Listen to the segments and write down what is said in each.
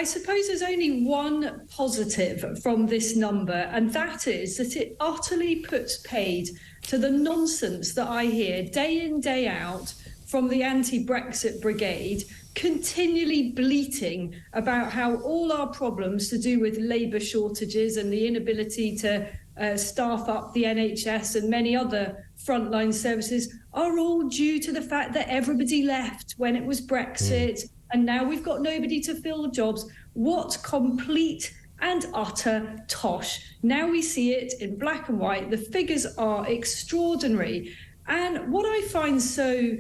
I suppose there's only one positive from this number, and that is that it utterly puts paid to the nonsense that I hear day in, day out from the anti-Brexit brigade, continually bleating about how all our problems to do with labour shortages and the inability to staff up the NHS and many other frontline services are all due to the fact that everybody left when it was Brexit, and now we've got nobody to fill the jobs. What complete and utter tosh. Now we see it in black and white. The figures are extraordinary. And what I find so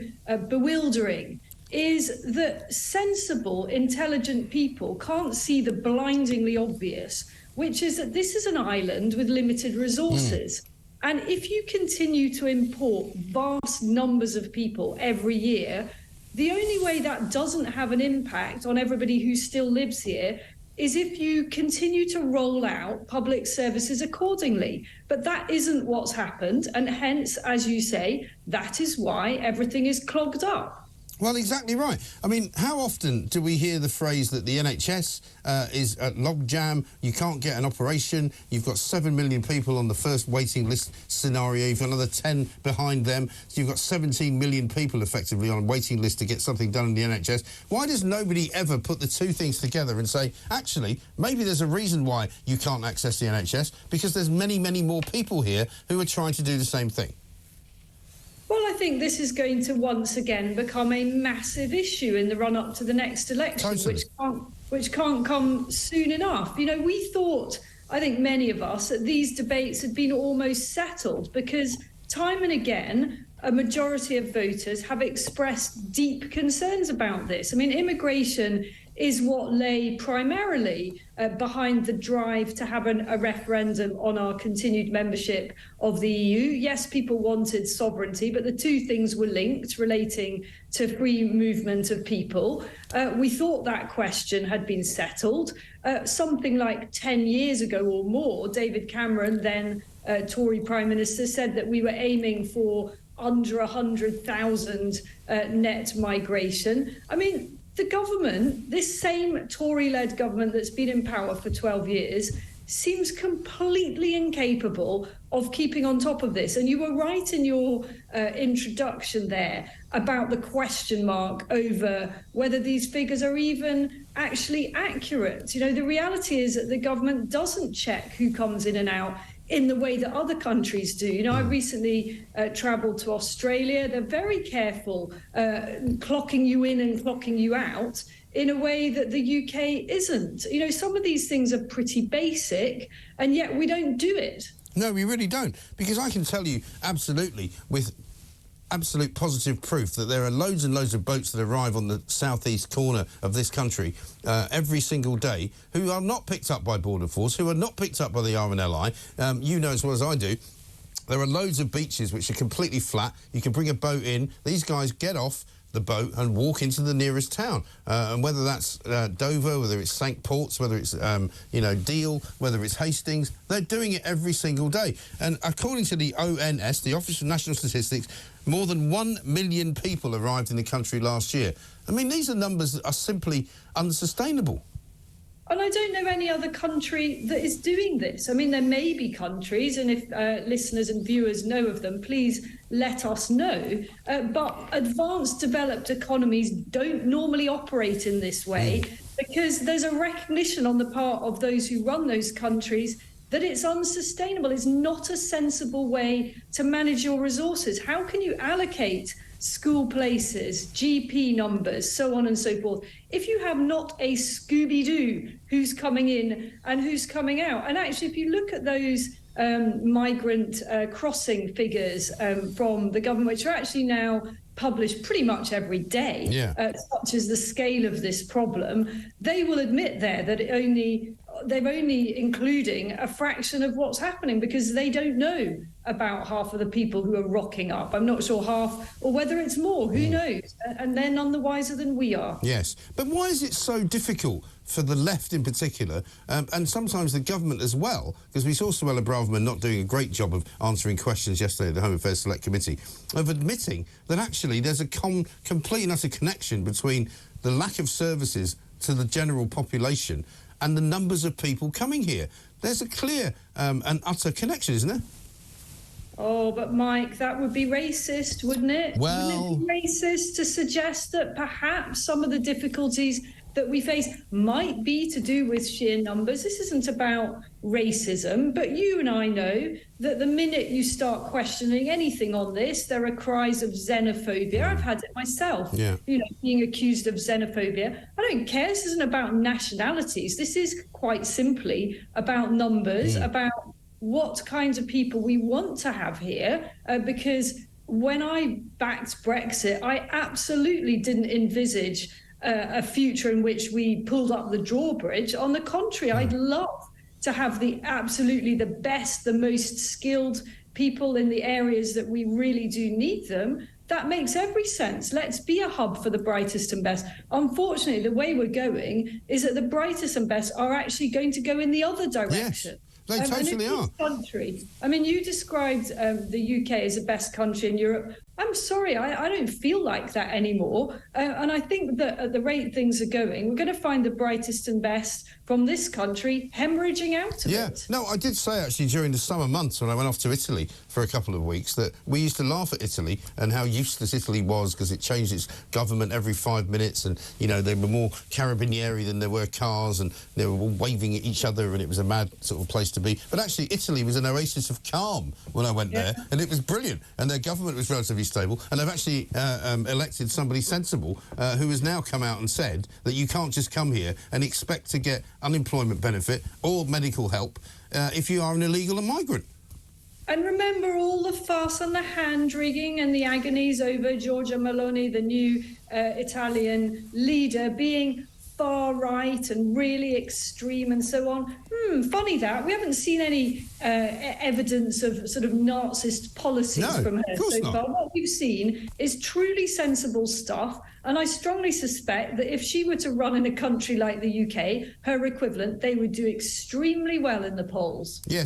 bewildering is that sensible, intelligent people can't see the blindingly obvious, which is that this is an island with limited resources. And if you continue to import vast numbers of people every year, the only way that doesn't have an impact on everybody who still lives here is if you continue to roll out public services accordingly. But that isn't what's happened. And hence, as you say, that is why everything is clogged up. Well, exactly right. I mean, how often do we hear the phrase that the NHS is at logjam, you can't get an operation, you've got 7 million people on the first waiting list scenario, you've got another 10 behind them, so you've got 17 million people effectively on a waiting list to get something done in the NHS. Why does nobody ever put the two things together and say, actually, maybe there's a reason why you can't access the NHS, because there's many, many more people here who are trying to do the same thing? Well, I think this is going to once again become a massive issue in the run-up to the next election, which can't come soon enough. You know, we thought, I think many of us, that these debates had been almost settled because time and again, a majority of voters have expressed deep concerns about this. I mean, immigration is what lay primarily behind the drive to have a referendum on our continued membership of the EU. Yes, people wanted sovereignty, but the two things were linked, relating to free movement of people. We thought that question had been settled. Something like 10 years ago or more, David Cameron, then Tory Prime Minister, said that we were aiming for under 100,000 net migration. I mean, the government, this same Tory-led government that's been in power for 12 years, seems completely incapable of keeping on top of this. And you were right in your introduction there about the question mark over whether these figures are even actually accurate. You know, the reality is that the government doesn't check who comes in and out in the way that other countries do. You know, I recently travelled to Australia. They're very careful clocking you in and clocking you out in a way that the UK isn't. You know, some of these things are pretty basic, and yet we don't do it. No, we really don't, because I can tell you absolutely with absolute positive proof that there are loads and loads of boats that arrive on the southeast corner of this country every single day who are not picked up by Border Force, who are not picked up by the RNLI. You know as well as I do, there are loads of beaches which are completely flat. You can bring a boat in. These guys get off the boat and walk into the nearest town. And whether that's Dover, whether it's St Ports, whether it's, you know, Deal, whether it's Hastings, they're doing it every single day. And according to the ONS, the Office for National Statistics, more than 1 million people arrived in the country last year. I mean, these are numbers that are simply unsustainable. And I don't know any other country that is doing this. I mean, there may be countries, and if listeners and viewers know of them, please let us know. But advanced developed economies don't normally operate in this way because there's a recognition on the part of those who run those countries that it's unsustainable. It's not a sensible way to manage your resources. How can you allocate school places, GP numbers, so on and so forth, if you have not a Scooby-Doo who's coming in and who's coming out? And actually, if you look at those migrant crossing figures from the government, which are actually now published pretty much every day, such as the scale of this problem, they will admit there that they're only including a fraction of what's happening because they don't know about half of the people who are rocking up. I'm not sure half or whether it's more, who knows? And they're none the wiser than we are. Yes, but why is it so difficult for the left in particular, and sometimes the government as well, because we saw Suella Braverman not doing a great job of answering questions yesterday at the Home Affairs Select Committee, of admitting that actually there's a complete and utter connection between the lack of services to the general population and the numbers of people coming here. There's a clear and utter connection, isn't there? Oh, but Mike, that would be racist, wouldn't it? Well, wouldn't it be racist to suggest that perhaps some of the difficulties that we face might be to do with sheer numbers? This isn't about racism, but you and I know that the minute you start questioning anything on this, there are cries of xenophobia. I've had it myself, being accused of xenophobia. I don't care. This isn't about nationalities. This is quite simply about numbers, about what kinds of people we want to have here, because when I backed Brexit, I absolutely didn't envisage a future in which we pulled up the drawbridge. On the contrary, I'd love to have absolutely the best, the most skilled people in the areas that we really do need them. That makes every sense. Let's be a hub for the brightest and best. Unfortunately, the way we're going is that the brightest and best are actually going to go in the other direction. Yes. They totally are. Country. I mean, you described the UK as the best country in Europe. I'm sorry, I don't feel like that anymore. And I think that at the rate things are going, we're going to find the brightest and best from this country hemorrhaging out of it. No, I did say actually during the summer months when I went off to Italy for a couple of weeks that we used to laugh at Italy and how useless Italy was because it changed its government every 5 minutes and, you know, they were more carabinieri than there were cars and they were all waving at each other and it was a mad sort of place to be. But actually Italy was an oasis of calm when I went there and it was brilliant and their government was relatively stable and they've actually elected somebody sensible who has now come out and said that you can't just come here and expect to get unemployment benefit or medical help if you are an illegal migrant. And remember all the fuss and the hand-wringing and the agonies over Giorgia Meloni, the new Italian leader, being far right and really extreme and so on. Funny that. We haven't seen any evidence of sort of Nazist policies from her so far. What we've seen is truly sensible stuff. And I strongly suspect that if she were to run in a country like the UK, her equivalent, they would do extremely well in the polls. Yeah.